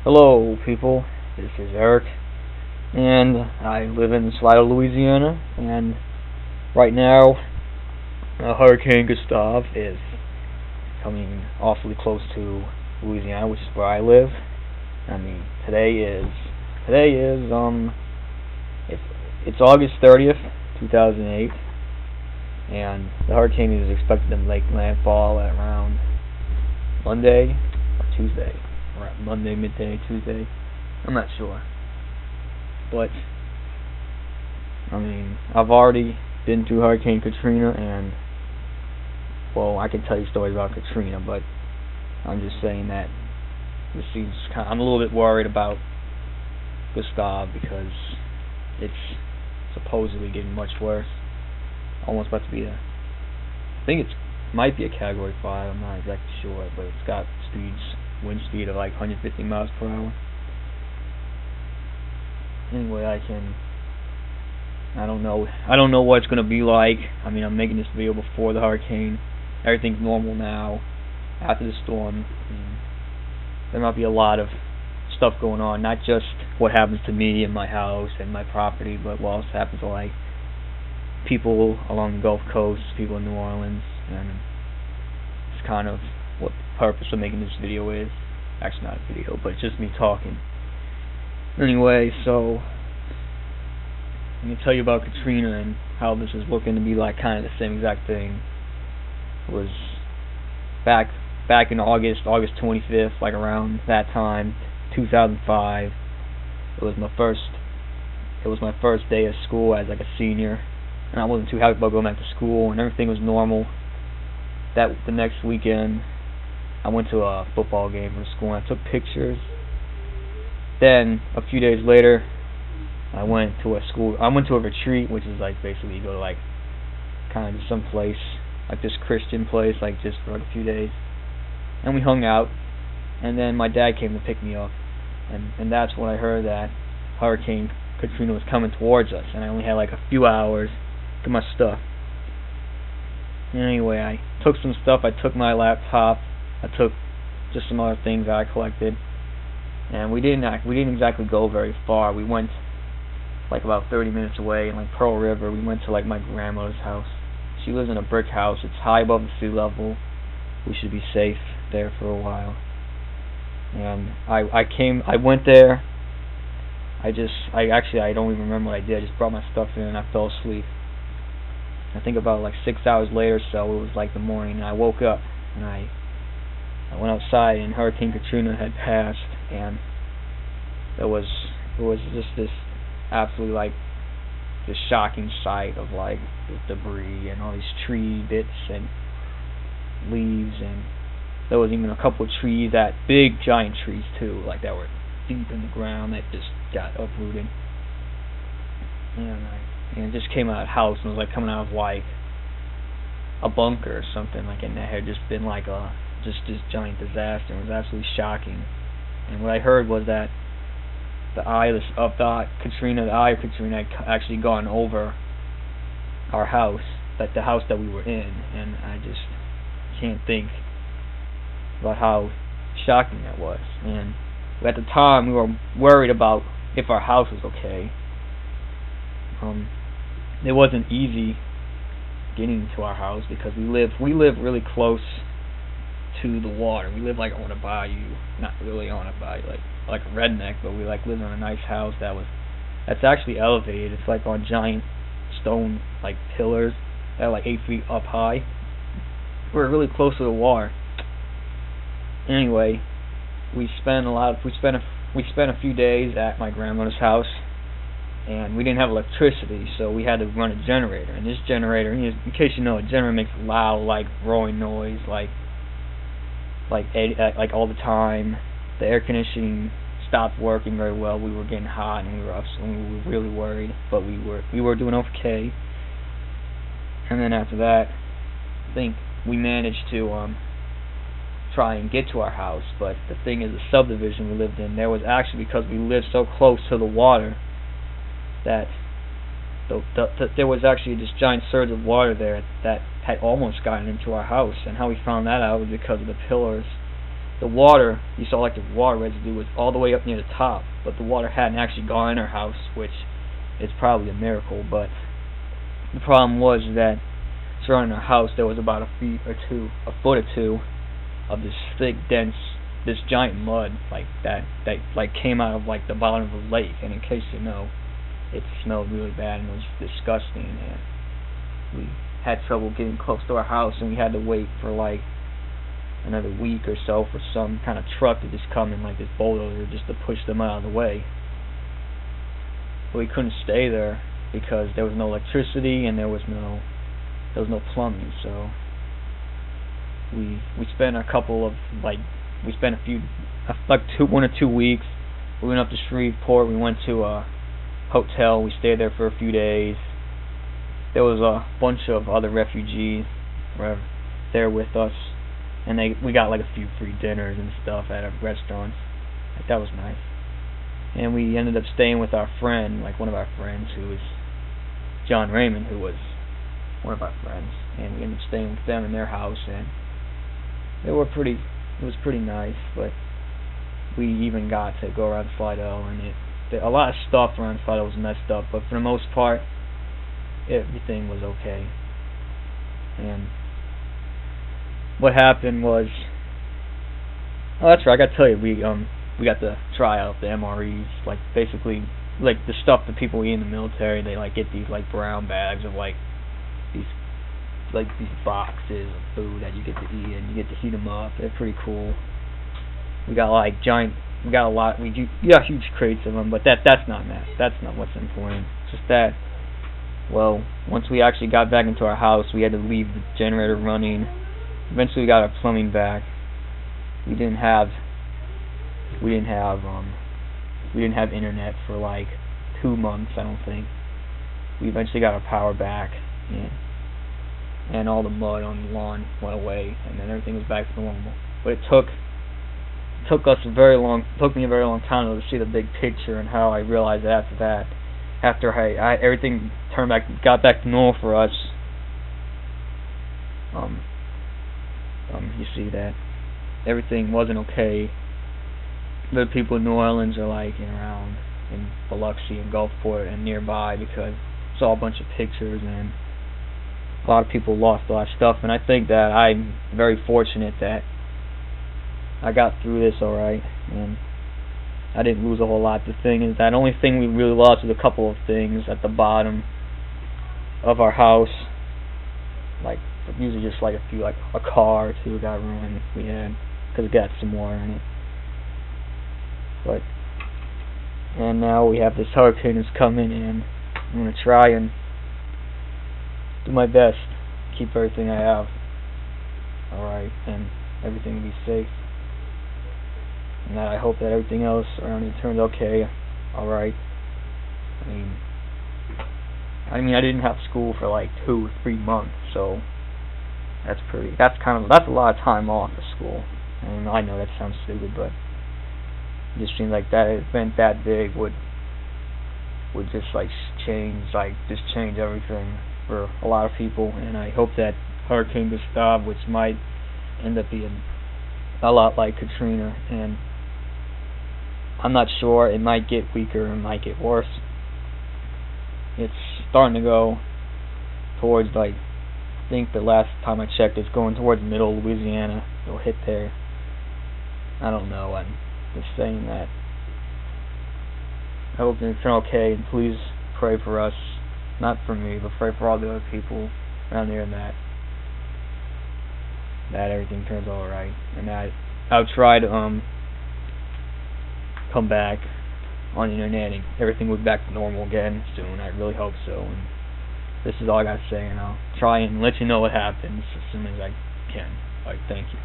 Hello, people. This is Eric, and I live in Slidell, Louisiana. And right now, Hurricane Gustav is coming awfully close to Louisiana, which is where I live. I mean, it's August 30th, 2008, and the hurricane is expected to make landfall at around Monday or Tuesday. Monday, midday, Tuesday. I'm not sure. But, I mean, I've already been through Hurricane Katrina, and, well, I can tell you stories about Katrina, but I'm just saying that I'm a little bit worried about Gustav because it's supposedly getting much worse. Almost about to be I think it might be a Category 5, I'm not exactly sure, but it's got wind speed of like 150 miles per hour. Anyway, I don't know what it's gonna be like. I mean, I'm making this video before the hurricane. Everything's normal now. After the storm, there might be a lot of stuff going on, not just what happens to me and my house and my property, but what also happens to like people along the Gulf Coast, people in New Orleans, and it's kind of what the purpose of making this video is. Actually not a video, but it's just me talking. Anyway, so let me tell you about Katrina and how this is looking to be like kind of the same exact thing. It was back in August 25th, like around that time, 2005. It was my first day of school as like a senior, and I wasn't too happy about going back to school, and everything was normal. The next weekend, I went to a football game from school and I took pictures. Then a few days later, I went to a retreat, which is like basically you go to like kind of some place, like this Christian place, like just for like a few days. And we hung out, and then my dad came to pick me up, and that's when I heard that Hurricane Katrina was coming towards us, and I only had like a few hours to get my stuff. Anyway, I took some stuff. I took my laptop. I took just some other things that I collected, and we didn't exactly go very far. We went like about 30 minutes away in like Pearl River. We went to like my grandmother's house. She lives in a brick house. It's high above the sea level. We should be safe there for a while. And I went there. I don't even remember what I did. I just brought my stuff in and I fell asleep. I think about like 6 hours later, so it was like the morning, and I woke up and I went outside, and Hurricane Katrina had passed, and it was just this absolutely like this shocking sight of like this debris and all these tree bits and leaves, and there was even a couple of trees, big giant trees too, like that were deep in the ground that just got uprooted. And it just came out of the house, and it was like coming out of like a bunker or something, like, and it had just been like just this giant disaster. It was absolutely shocking. And what I heard was that the eye of Katrina had actually gone over our house, the house that we were in, and I just can't think about how shocking that was. And at the time, we were worried about if our house was okay. It wasn't easy getting to our house because we live really close to the water. We live like on a bayou, not really on a bayou, like a redneck, but we like live in a nice house that's actually elevated. It's like on giant stone like pillars that are like 8 feet up high. We're really close to the water. Anyway, we spent a few days at my grandmother's house, and we didn't have electricity, so we had to run a generator. And this generator, in case you know, a generator makes a loud, like roaring noise, like all the time. The air conditioning stopped working very well. We were getting hot, and we were really worried, but we were doing okay. And then after that, I think we managed to try and get to our house. But the thing is, the subdivision we lived in, there was actually, because we lived so close to the water, that there was actually this giant surge of water there that had almost gotten into our house. And how we found that out was because of the pillars the water, you saw like the water residue was all the way up near the top, but the water hadn't actually gone in our house, which is probably a miracle. But the problem was that surrounding our house there was about a foot or two of this thick, dense, this giant mud like that like came out of like the bottom of a lake. And in case you know, it smelled really bad and it was disgusting. And we had trouble getting close to our house, and we had to wait for like another week or so for some kind of truck to just come in, like this bulldozer, just to push them out of the way. But we couldn't stay there because there was no electricity and there was no plumbing. So we spent a few 1 or 2 weeks. We went up to Shreveport. We went to a hotel. We stayed there for a few days. There was a bunch of other refugees there with us, and we got like a few free dinners and stuff at restaurants. Like, that was nice. And we ended up staying with our friend, like one of our friends, who was John Raymond, who was one of our friends, and we ended up staying with them in their house, and it was pretty nice. But we even got to go around Slidell, and a lot of stuff around Slidell was messed up, but for the most part everything was okay. And what happened was, that's right, I gotta tell you, we got to try out the MREs, like basically like the stuff that people eat in the military. They like get these like brown bags of like these boxes of food that you get to eat, and you get to heat them up. They're pretty cool. We got huge crates of them, but that's not what's important. It's just that, well, once we actually got back into our house, we had to leave the generator running. Eventually we got our plumbing back. We didn't have internet for like 2 months, I don't think. We eventually got our power back, and all the mud on the lawn went away, and then everything was back to normal. But it took me a very long time to see the big picture, and how I realized after that, after everything got back to normal for us. You see that everything wasn't okay. The people in New Orleans are like around in Biloxi and Gulfport and nearby, because I saw a bunch of pictures, and a lot of people lost a lot of stuff. And I think that I'm very fortunate that I got through this alright, and I didn't lose a whole lot. The thing is that the only thing we really lost was a couple of things at the bottom of our house, like usually just like a few, like a car or two got ruined. We had, because it got some water in it. And now we have this hurricane that's coming, and I'm gonna try and do my best to keep everything I have alright, and everything will be safe. And that I hope that everything else around it turns okay, alright. I mean, I didn't have school for like 2 or 3 months, so that's a lot of time off of school. And I know that sounds stupid, but it just seems like that event that big would just change everything for a lot of people. And I hope that Hurricane Gustav, which might end up being a lot like Katrina, and I'm not sure, it might get weaker, it might get worse. It's starting to go towards, like, I think the last time I checked, it's going towards middle Louisiana. It'll hit there. I don't know. I'm just saying that. I hope things turn okay, and please pray for us. Not for me, but pray for all the other people around here, and that everything turns out alright. And I'll try to come back on the internet, and everything will be back to normal again soon. I really hope so. And this is all I got to say, and I'll try and let you know what happens as soon as I can. Alright, thank you.